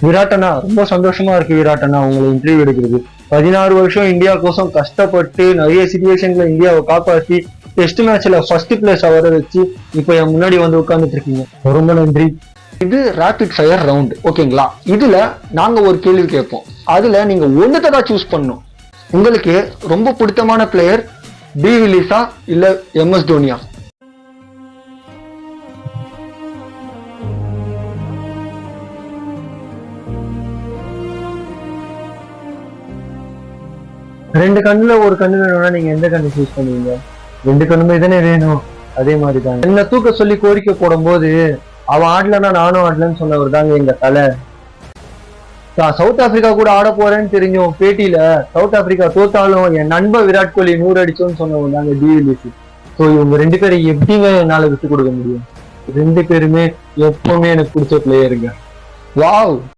விராட் அண்ணா, ரொம்ப சந்தோஷமா இருக்கு விராட் அண்ணா உங்களை இன்டர்வியூ எடுக்கிறது. 16 வருஷம் இந்தியா கோசம் கஷ்டப்பட்டு நிறைய சிச்சுவேஷன்ல இந்தியாவை காப்பாற்றி டெஸ்ட் மேட்ச்ல ஃபர்ஸ்ட் பிளேஸ் வர வச்சு இப்ப என் முன்னாடி வந்து உட்கார்ந்துட்டு இருக்கீங்க. ரொம்ப நன்றி. இது ரேபிட் ஃபயர் ரவுண்ட், ஓகேங்களா? இதுல நாங்க ஒரு கேள்வி கேட்போம், அதுல நீங்க ஒண்ணுத்தை தான் சூஸ் பண்ணணும். உங்களுக்கு ரொம்ப பிடித்தமான பிளேயர் டி வில்லிஸா இல்ல MS தோனியா? ரெண்டு கண்ணுல ஒரு கண்ணு வேணும்னா நீங்க எந்த கண்ணு சூஸ் பண்ணுவீங்க? ரெண்டு கண்ணுமே தானே வேணும். அதே மாதிரிதான் என்ன தூக்க சொல்லி கோரிக்கை போடும் போது அவன் ஆடலன்னா நானும் ஆடலன்னு சொன்னவர் தாங்க எங்க தலை. சவுத் ஆப்பிரிக்கா கூட ஆட போறேன்னு தெரிஞ்சோம் பேட்டியில சவுத் ஆப்பிரிக்கா தோத்தாலும் என் நண்பன் விராட் கோலி 100 அடிச்சோன்னு சொன்னவங்க தாங்க டி வில்லிஸ். ஸோ இவங்க ரெண்டு பேரும் எப்படிங்க என்னால விட்டு கொடுக்க முடியும்? ரெண்டு பேருமே எப்பவுமே எனக்கு பிடிச்ச பிளேயருங்க. வாவ்.